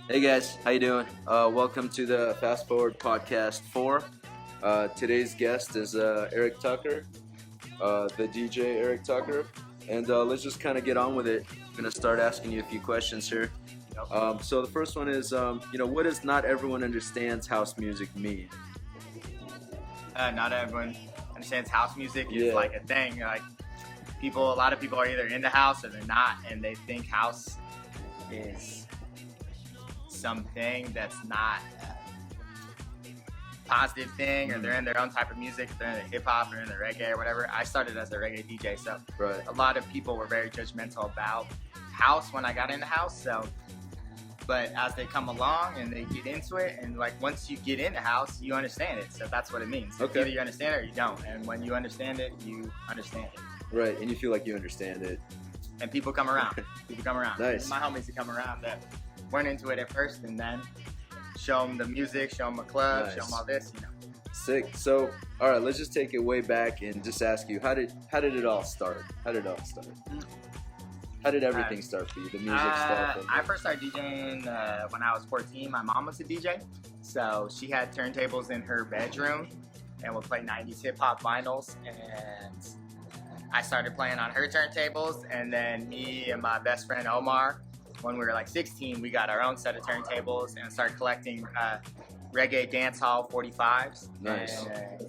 Hey guys, how you doing? Welcome to the Fast Forward Podcast 4. Today's guest is Eric Tucker, the DJ Eric Tucker, and let's just kind of get on with it. I'm gonna start asking you a few questions here. So the first one is, what does "not everyone understands house music" mean? Not everyone understands house music is Yeah. like a thing. Like a lot of people are either into house or they're not, and they think house is something that's not a positive thing, or they're in their own type of music. If they're in the hip hop or in the reggae or whatever. I started as a reggae DJ, so Right. a lot of people were very judgmental about house when I got into house. But as they come along and they get into it, and like once you get into house, you understand it. So that's what it means. Okay. Either you understand it or you don't. And when you understand it, you understand it. Right, and you feel like you understand it. And people come around. People come around. Nice. My homies that come around that weren't into it at first, and then show them the music, show them a club, show Nice. them all this. Sick. So, all right, let's just take it way back and just ask you, how did it all start? How did it all start? How did everything start for you? The music stuff. And I first started DJing when I was 14. My mom was a DJ, so she had turntables in her bedroom and would play 90s hip hop vinyls. And I started playing on her turntables, and then me and my best friend Omar, when we were like 16, we got our own set of turntables and started collecting reggae dancehall 45s. Nice. And,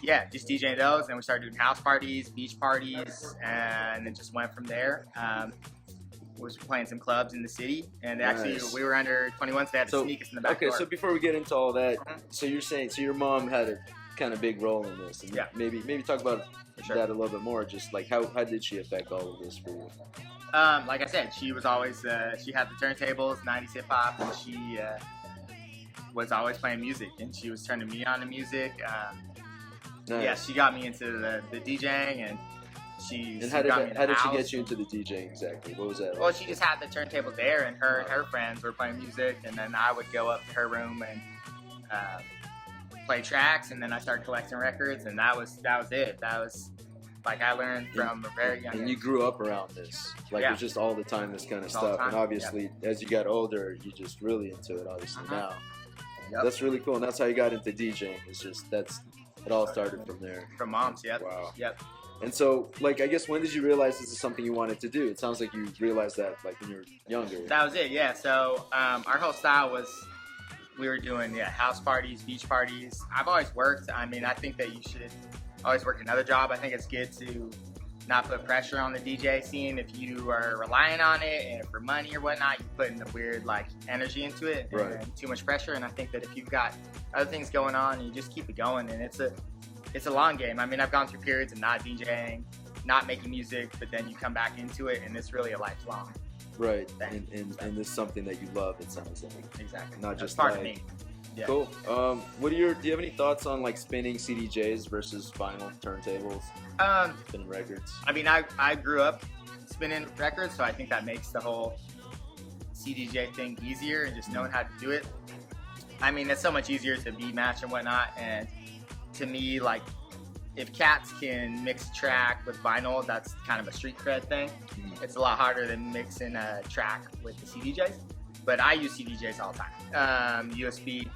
yeah, just DJing those, and we started doing house parties, beach parties, and it just went from there. We was playing some clubs in the city, and actually Nice. we were under 21, so they had to So, sneak us in the back okay, door. so before we get into all that, Mhm. so you're saying, so your mom had a kind of big role in this, and Yeah. maybe talk about Sure. that a little bit more. Just like how did she affect all of this for you? Like I said, she was always she had the turntables, 90s hip hop, and she was always playing music, and she was turning me on to music. Nice. Yeah, she got me into the DJing, and she And how did got me in how the did she house. get you into the DJing exactly? What was that? Well, she just had the turntables there, and her and her friends were playing music, and then I would go up to her room and play tracks, and then I started collecting records, and that was it. That was like I learned from a very young And you age. grew up around this, like Yeah. it was just all the time, this kind of All the stuff. And time, obviously, as you got older, you just really into it. Obviously Uh-huh. now, Yep. that's really cool, and that's how you got into DJing. It's just it all started from there. From moms. Yep. Wow. Yep. And so, like, I guess when did you realize this is something you wanted to do? It sounds like you realized that like when you were younger. That was it. Yeah. So our whole style was we were doing house parties, beach parties. I've always worked. I mean, I think that you should always work another job. I think it's good to not put pressure on the DJ scene. If you are relying on it and for money or whatnot, you put in a weird like energy into it Right. and too much pressure. And I think that if you've got other things going on, you just keep it going. And it's a long game. I mean, I've gone through periods of not DJing, not making music, but then you come back into it, and it's really a lifelong. Right. Thing. And this is something that you love. It sounds like. Exactly. Not That's just part like- of me. Yeah. Cool. Do you have any thoughts on like spinning CDJs versus vinyl turntables, spinning records? I mean, I grew up spinning records, so I think that makes the whole CDJ thing easier and just knowing how to do it. I mean, it's so much easier to beat match and whatnot. And to me, like, if cats can mix a track with vinyl, that's kind of a street cred thing. It's a lot harder than mixing a track with the CDJs. But I use CDJs all the time. USB,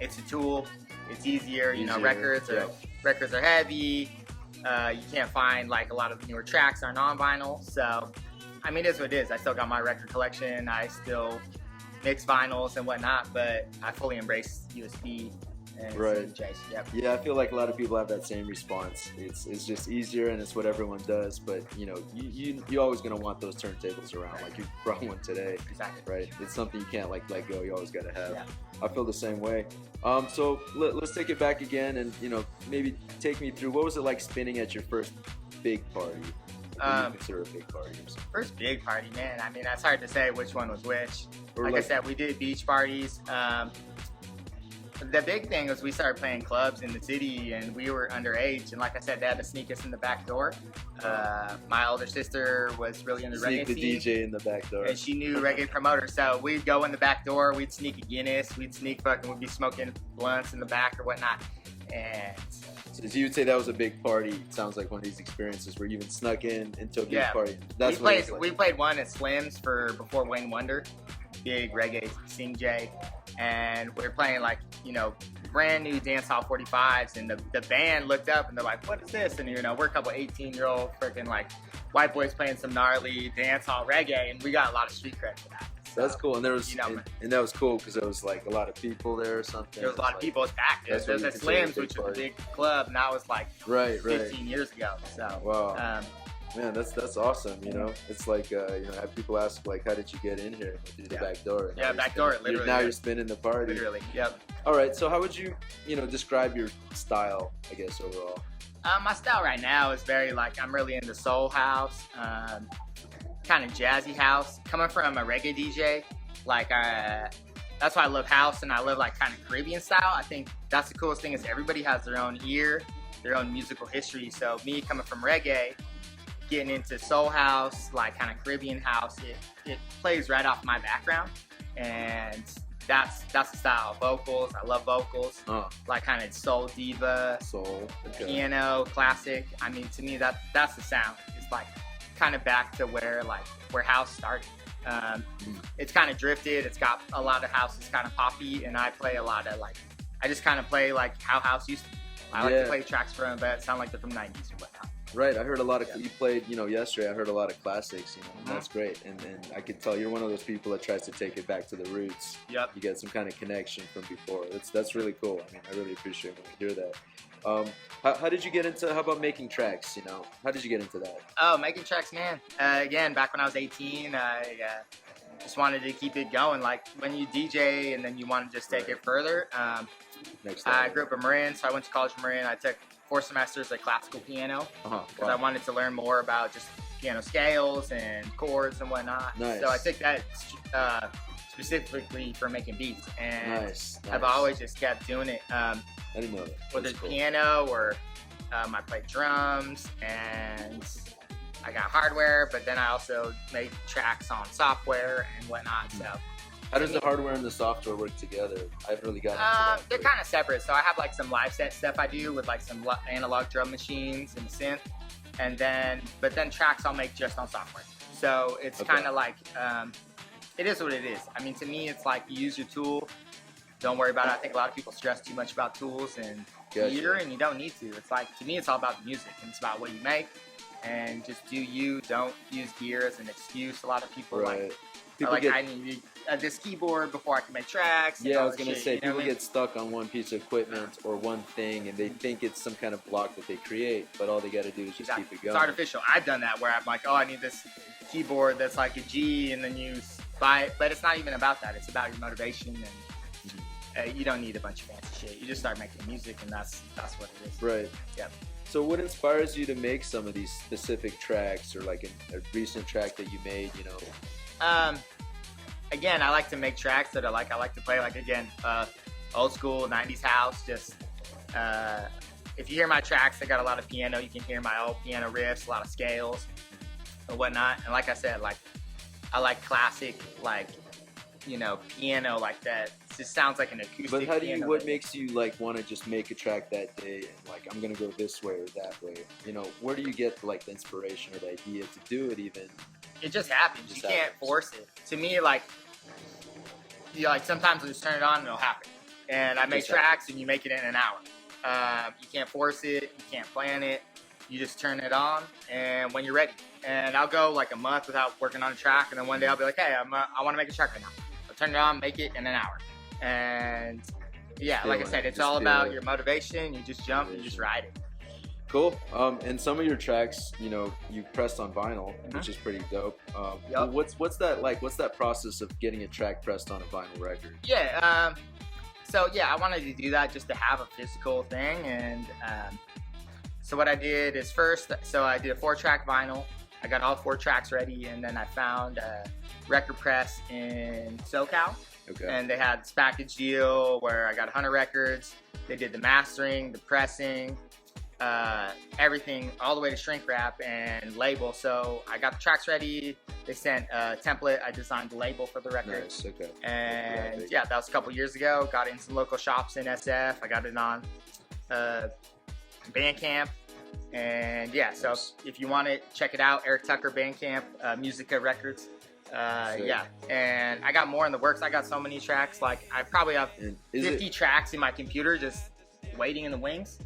it's a tool. It's easier. You know, Easier, records are heavy. You can't find like a lot of the newer tracks are non-vinyl. So, I mean, it is what it is. I still got my record collection. I still mix vinyls and whatnot, but I fully embrace USB and Right. CDJs. Yep. Yeah, I feel like a lot of people have that same response. It's just easier and it's what everyone does. But you're always gonna want those turntables around. Like you brought one today, Exactly. right? It's something you can't like let go. You always gotta have. Yeah. I feel the same way. So let's take it back again and maybe take me through what was it like spinning at your first big party. What do you consider a big party or something? First big party, man. I mean, that's hard to say which one was which. Or Like I said, we did beach parties. The big thing was we started playing clubs in the city, and we were underage. And like I said, they had to sneak us in the back door. My older sister was really into sneak reggae the scene, DJ in the back door. and she knew reggae promoters. So we'd go in the back door, we'd sneak a Guinness, we'd be smoking blunts in the back or whatnot. And So you'd say that was a big party. It sounds like one of these experiences where you even snuck in into a big party. That's we what it's played like. we played one at Slim's before Wayne Wonder. big reggae sing J, and we were playing like, you know, brand new dancehall 45s, and the band looked up and they're like, what is this? And, you know, we're a couple 18-year-old freaking like white boys playing some gnarly dancehall reggae, and we got a lot of street cred for that. So, that's cool, and there was, you know, and that was cool because there was like a lot of people there or something. there was a lot of people. It was packed. There that's what was you at consider a Slim's, big which was a party. big club, and that was like Right. 15 years ago. So, Wow. Man, that's awesome. You know, it's like you know, have people ask like, how did you get in here through the back door? And Yeah, now you're back door, spinning- literally, Now yeah. you're spinning the party. literally, yep. All right. So how would you, you know, describe your style? I guess overall. My style right now is very like, I'm really into soul house, kind of jazzy house. Coming from a reggae DJ, like that's why I love house, and I love like kind of Caribbean style. I think that's the coolest thing is everybody has their own ear, their own musical history. So me coming from reggae, getting into soul house, like kind of Caribbean house, it plays right off my background, and that's the style. Vocals, I love vocals, like kind of soul diva, Soul. Okay. piano, classic. I mean, to me, that's the sound. It's like kind of back to where house started. It's kind of drifted. It's got a lot of house. It's kind of poppy, and I play a lot of like, I just kind of play like how house used to be. I like to play tracks from, but sound like they're from the 90s or whatnot. Right. I heard a lot of you played. You know, yesterday I heard a lot of classics. You know, and that's great. And I could tell you're one of those people that tries to take it back to the roots. Yep. You get some kind of connection from before. That's really cool. I mean, I really appreciate when I hear that. How did you get into? How about making tracks? You know, how did you get into that? Oh, making tracks, man. Again, back when I was 18, I just wanted to keep it going. Like when you DJ and then you want to just take it further. Next I level. grew up in Marin, so I went to college in Marin. I took 4 semesters of classical piano because I wanted to learn more about just piano scales and chords and whatnot. Nice. So I took that specifically for making beats, and Nice. I've always just kept doing it. I didn't know that. Whether That's it's cool. piano or I played drums, and I got hardware, but then I also make tracks on software and whatnot. So How does the hardware and the software work together? I've really got into that. they're kind of separate. So I have like some live set stuff I do with like some analog drum machines and synth, and then tracks I'll make just on software. So it's Okay. kind of like it is what it is. I mean, to me, it's like you use your tool. Don't worry about it. I think a lot of people stress too much about tools and gear, and you don't need to. It's like, to me, it's all about the music, and it's about what you make, and just do you. Don't use gear as an excuse. A lot of people Right. I need this keyboard before I can make tracks. and Yeah, I all was this gonna shit, say you know people what I mean? get stuck on one piece of equipment or one thing, and they think it's some kind of block that they create, but all they got to do is just Exactly. keep it It's going. artificial. I've done that where I'm like, oh, I need this keyboard that's like a G, and then you buy it. But it's not even about that. It's about your motivation, and you don't need a bunch of fancy shit. You just start making music, and that's what it is. Right. Yep. So what inspires you to make some of these specific tracks, or like a recent track that you made? You know. Again, I like to make tracks that I like to play like, again, old school 90s house. Just if you hear my tracks, I got a lot of piano. You can hear my old piano riffs, a lot of scales and whatnot. And like I said, like I like classic, like, you know, piano like that. It just sounds like an acoustic. But how do you? piano. What makes you like want to just make a track that day and like I'm gonna go this way or that way? You know, where do you get like the inspiration or the idea to do it? Even It just happens. It just You can't happens. force it. To me, like, sometimes I just turn it on and it'll happen. And I make Just tracks and you make it in an hour. You can't force it. You can't plan it. You just turn it on, and when you're ready. And I'll go like a month without working on a track, and then one day I'll be like, hey, I want to make a track right now. I'll turn it on, make it in an hour. And yeah, like I Feeling said, it, it's just all feel about it. your motivation. You just jump, you just ride it. cool. And some of your tracks, you know, you pressed on vinyl, which is pretty dope. Yep. What's that like? What's that process of getting a track pressed on a vinyl record? Yeah, so yeah, I wanted to do that just to have a physical thing, and so what I did is first, so I did a 4-track vinyl. I got all 4 tracks ready, and then I found a record press in SoCal, Okay. and they had this package deal where I got 100 records. They did the mastering, the pressing, everything, all the way to shrink wrap and label. So I got the tracks ready. They sent a template. I designed the label for the record. Nice. Okay. And Graphic. yeah, that was a couple years ago. Got it in some local shops in SF. I got it on Bandcamp. And yeah, so if you want to check it out, Eric Tucker Bandcamp, Musica Records. Yeah, and I got more in the works. I got so many tracks. Like I probably have 50 tracks in my computer just waiting in the wings.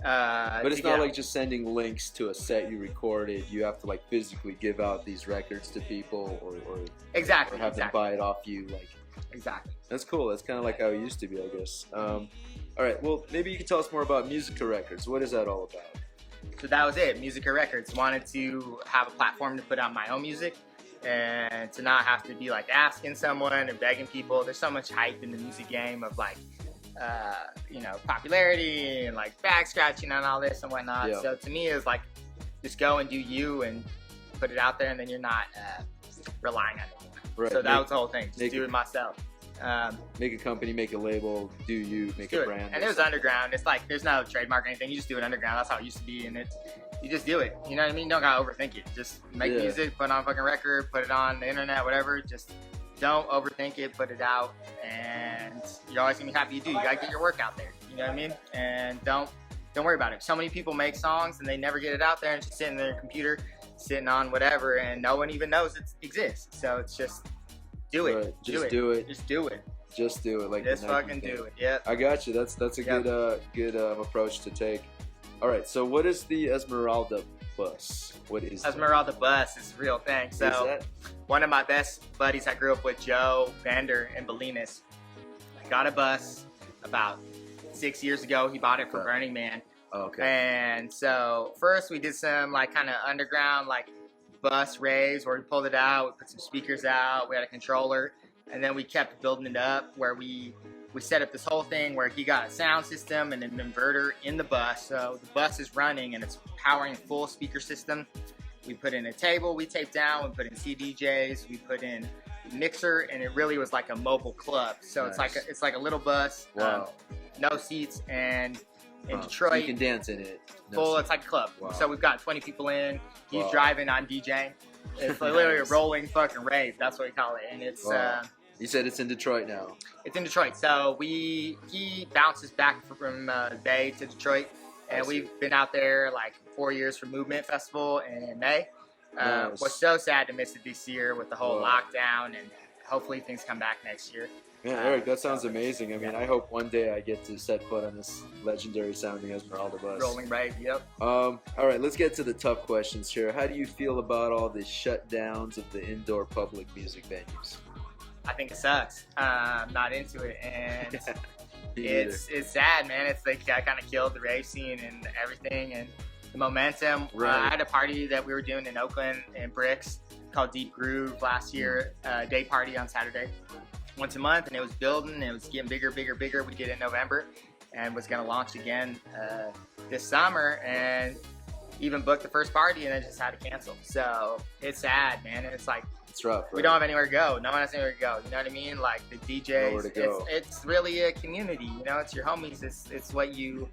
But it's not like just sending links to a set you recorded. You have to like physically give out these records to people, or exactly, or have them buy it off you. Like exactly. That's cool. That's kind of like how it used to be, I guess. All right. Well, maybe you can tell us more about Musica Records. What is that all about? So that was it. Musica Records wanted to have a platform to put out my own music and to not have to be like asking someone and begging people. There's so much hype in the music game of like, popularity and like back scratching and all this and whatnot. Yeah. So to me, it's like just go and do you and put it out there, and then you're not relying on it. Right. So that was the whole thing. Just do it myself. Make a company, make a label, do you, make a brand. And it was underground. It's like there's no trademark or anything. You just do it underground. That's how it used to be, and you just do it. You know what I mean? Don't gotta overthink it. Just make music, put it on a fucking record, put it on the internet, whatever. Just don't overthink it. Put it out, and you're always gonna be happy you do. You gotta get your work out there. You know what I mean? And don't worry about it. So many people make songs and they never get it out there, and it's just sitting in their computer, sitting on whatever, and no one even knows it exists. So it's just do it. Right. Just do it. Just do it. Just do it. Like just fucking do it. Yeah. I got you. That's a good approach to take. All right. So what is the Esmeralda Bus? What is Esmeralda Bus? Is a real thing. So one of my best buddies I grew up with, Joe Vander in Bolinas, got a bus about 6 years ago. He bought it for Burning Man. Oh, okay. And so first we did some like kind of underground like bus raves where we pulled it out, we put some speakers out, we had a controller, and then we kept building it up where we set up this whole thing where he got a sound system and an inverter in the bus. So the bus is running and it's powering a full speaker system. We put in a table we taped down, we put in CDJs, we put in mixer, and it really was like a mobile club. So it's like a little bus, no seats, and in Detroit, so you can dance in it. It's like a club. Wow. So we've got 20 people in. He's driving, I'm DJing. It's literally a rolling fucking rave. That's what we call it. And it's you said it's in Detroit now. It's in Detroit. So he bounces back from the Bay to Detroit, and we've been out there like 4 years for Movement Festival in May. Was so sad to miss it this year with the whole lockdown, and hopefully things come back next year. Man, Eric, that sounds amazing. I mean, I hope one day I get to set foot on this legendary sounding Esmeralda Bus. Rolling rave, yep. All right, let's get to the tough questions here. How do you feel about all the shutdowns of the indoor public music venues? I think it sucks. I'm not into it, and it's sad, man. It's like I kind of killed the rave scene and everything, and the momentum. I had a party that we were doing in Oakland in Bricks called Deep Groove last year, day party on Saturday. Once a month, and it was building, it was getting bigger. We did it in November and was going to launch again this summer, and even booked the first party and then just had to cancel. So it's sad, man. And it's like, it's rough. We don't have anywhere to go. No one has anywhere to go. You know what I mean? Like the DJs, it's really a community. You know, it's your homies. It's what you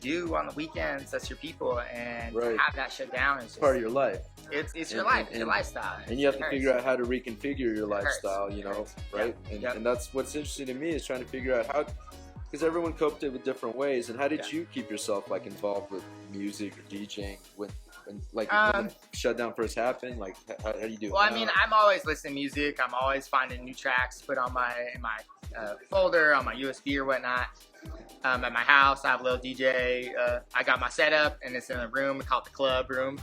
do on the weekends. That's your people, and to have that shut down is just part of your life. It's your life, your lifestyle. And you have to figure out how to reconfigure your lifestyle, you know, right? And that's what's interesting to me is trying to figure out how, because everyone coped it with different ways. And how did you keep yourself like involved with music or DJing when the shutdown first happened? Like, how do you do it? Well, I mean, I'm always listening to music. I'm always finding new tracks to put on my folder, on my USB or whatnot. At my house, I have a little DJ. I got my setup, and it's in a room called the Club Room.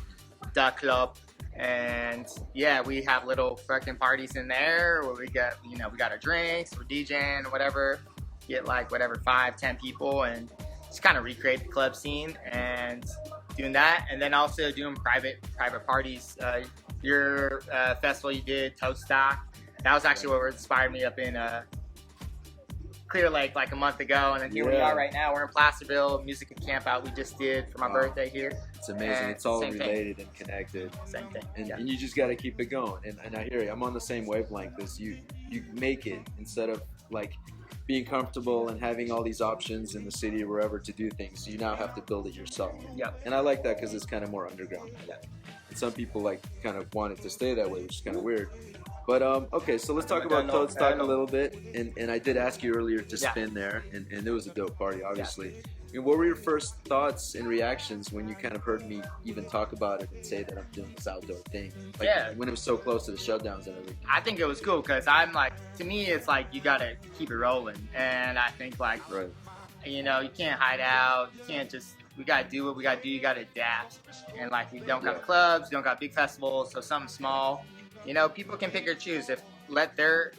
The Club, and yeah, we have little fucking parties in there where we got our drinks, we're DJing, whatever, get like 5-10 people, and just kind of recreate the club scene and doing that, and then also doing private parties. Your festival you did, Toast Stock, that was actually what inspired me up in Clear Lake like a month ago, and then here we are right now. We're in Placerville, music and camp out we just did for my birthday here. It's amazing. It's all related and connected. Same thing. And you just got to keep it going. And I hear you. I'm on the same wavelength as you. You make it instead of like being comfortable and having all these options in the city or wherever to do things. You now have to build it yourself. Yep. And I like that because it's kind of more underground. Yeah. And some people like kind of want it to stay that way, which is kind of weird. But okay, so let's talk about Toadstock a little bit. And I did ask you earlier to spin there, and it was a dope party, obviously. mean, what were your first thoughts and reactions when you kind of heard me even talk about it and say that I'm doing this outdoor thing? Like, Yeah. when it was so close to the shutdowns and everything. I think it was cool because I'm like, to me, it's like you gotta keep it rolling, and I think like, Right. you know, you can't hide out, you can't just. We gotta do what we gotta do. You gotta adapt, and like we don't got Yeah. clubs, don't got big festivals, so something small. You know, people can pick or choose. If let their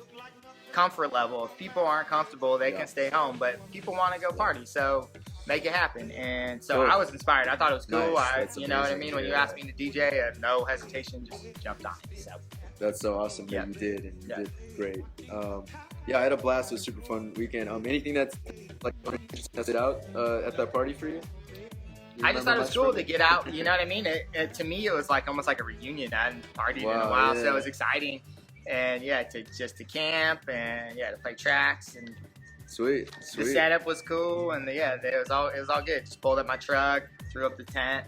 comfort level. If people aren't comfortable, they Yeah. can stay home. But people want to go party, so make it happen. And so Cool. I was inspired. I thought it was cool. Nice. That's You know what I amazing mean? to When you hear. asked me to DJ, I had no hesitation, just jumped on it. So That's so awesome that Yeah. you did, and you Yeah. did great. Yeah, I had a blast. It was a super fun weekend. Anything that's like test it out at that party for you? You I just thought remember it was much cool from to it? get out. You know what I mean? To me, it was like almost like a reunion. I hadn't partied in a Wow, while, so yeah. it was exciting. And yeah, to camp and yeah, to play tracks, and Sweet, the sweet. setup was cool. And yeah, it was all good. Just pulled up my truck, threw up the tent.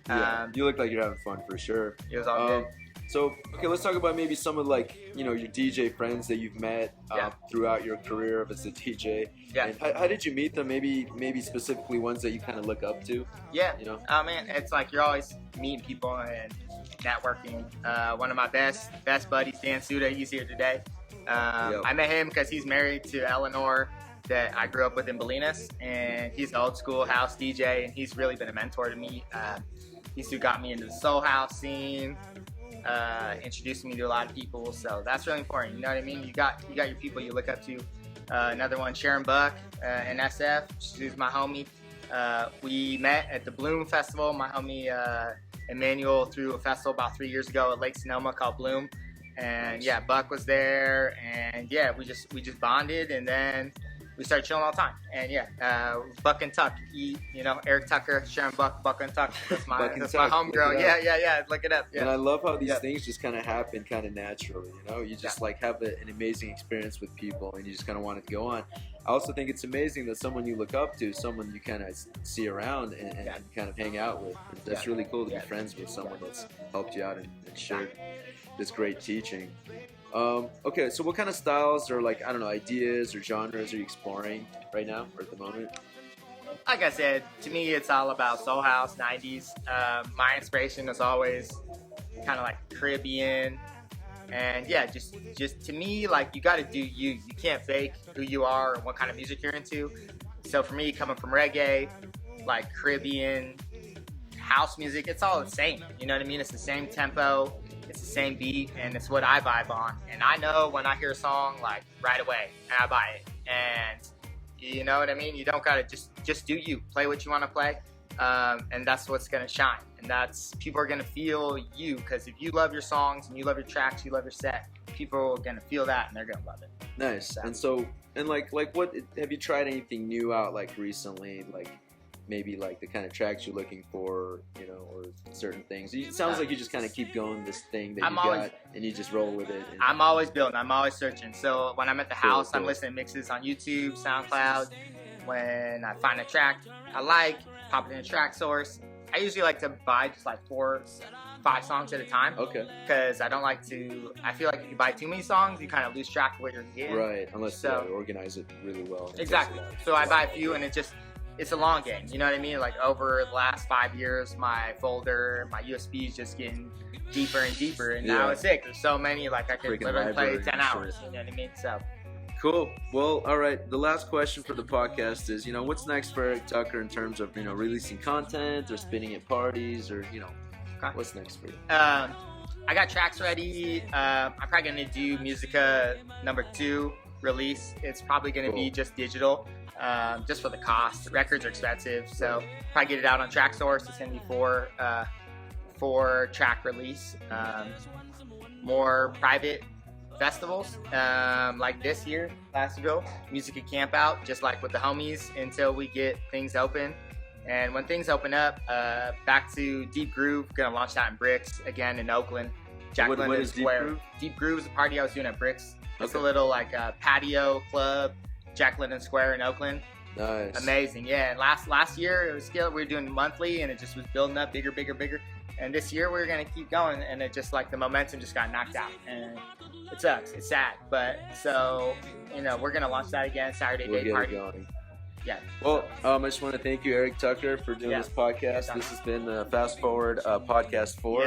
Yeah, you look like you're having fun for sure. It was all good. So, okay, let's talk about maybe some of like, you know, your DJ friends that you've met Yeah. throughout your career as a DJ. Yeah. And how did you meet them? Maybe specifically ones that you kind of look up to, Yeah. you know? Oh man, it's like you're always meeting people and networking. One of my best buddies, Dan Suda, he's here today. Yep. I met him because he's married to Eleanor that I grew up with in Bolinas, and he's an old school house DJ, and he's really been a mentor to me. He's who got me into the soul house scene, introduced me to a lot of people, so that's really important. You know what I mean? You got your people you look up to. Another one, Sharon Buck, in SF. She's my homie. We met at the Bloom Festival. My homie Emmanuel threw a festival about 3 years ago at Lake Sonoma called Bloom, and yeah, Buck was there, and yeah, we just bonded, and then we started chilling all the time. And yeah, Buck and Tuck, you know, Eric Tucker, Sharon Buck, Buck and Tuck. That's my Buck and that's my Tuck, homegirl. look it Yeah. Look it up. And I Yeah. love how these Yeah. things just kind of happen kind of naturally, you know? You just like have an amazing experience with people and you just kind of want it to go on. I also think it's amazing that someone you look up to, someone you kind of see around and Yeah. kind of hang out with. That's Yeah. really cool to Yeah. be friends with someone that's helped you out and shared this great teaching. Okay, so what kind of styles or like, I don't know, ideas or genres are you exploring right now or at the moment? Like I said, to me, it's all about soul house, 90s. My inspiration is always kind of like Caribbean. And yeah, just to me, like you got to do you. You can't fake who you are and what kind of music you're into. So for me, coming from reggae, like Caribbean, house music, it's all the same. You know what I mean? It's the same tempo, it's the same beat, and it's what I vibe on. And I know when I hear a song, like right away, and I buy it. And you know what I mean? You don't gotta just do you. Play what you want to play, and that's what's gonna shine. And that's people are gonna feel you, because if you love your songs and you love your tracks, you love your set, people are gonna feel that and they're gonna love it. Nice. And so, and like what have you tried anything new out like recently? Like maybe like the kind of tracks you're looking for, you know, or certain things. It sounds like you just kind of keep going this thing that I'm you always- got and you just roll with it. And, I'm always building. I'm always searching. So when I'm at the Cool, house, I'm cool. listening to mixes on YouTube, SoundCloud. When I find a track I like, pop it in a track source. I usually like to buy just like 4, 5 songs at a time, okay. because I don't like to. I feel like if you buy too many songs, you kind of lose track of what you're getting. Right. Unless So- you organize it really well. It takes Exactly. a while. So I buy a few, and it's a long game. You know what I mean? Like over the last 5 years, my folder, my USB is just getting deeper and deeper, and now Yeah. it's sick. There's so many, like I could Freaking literally play library 10 and hours. shit. You know what I mean? So Cool. Well, all right. The last question for the podcast is, you know, what's next for Eric Tucker in terms of, you know, releasing content or spinning at parties or, you know, Okay. what's next for you? I got tracks ready. I'm probably gonna do Musica #2 release. It's probably gonna be Cool. just digital, just for the cost. Records are expensive, so probably get it out on TrackSource. It's gonna be 4 track release. More private festivals, like this year, Glasgow, Musica Camp Out, just like with the homies until we get things open. And when things open up, back to Deep Groove, gonna launch that in Bricks again in Oakland. Jack What London is Deep Square. Groove? Deep Groove is a party I was doing at Bricks. It's Okay. a little like a patio club, Jack London Square in Oakland. Nice. Amazing, yeah. And last year it was still we were doing monthly, and it just was building up bigger. And this year we're gonna keep going, and it just like the momentum just got knocked out, and it sucks. It's sad, but so you know we're gonna launch that again Saturday We'll day get party. it going. yeah. Well, I just want to thank you, Eric Tucker, for doing Yeah. this podcast. Yeah. This has been Fast Forward Podcast 4.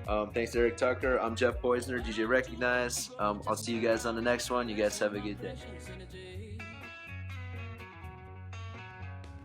Yep. Thanks, Eric Tucker. I'm Jeff Poisner, DJ Recognize. I'll see you guys on the next one. You guys have a good day.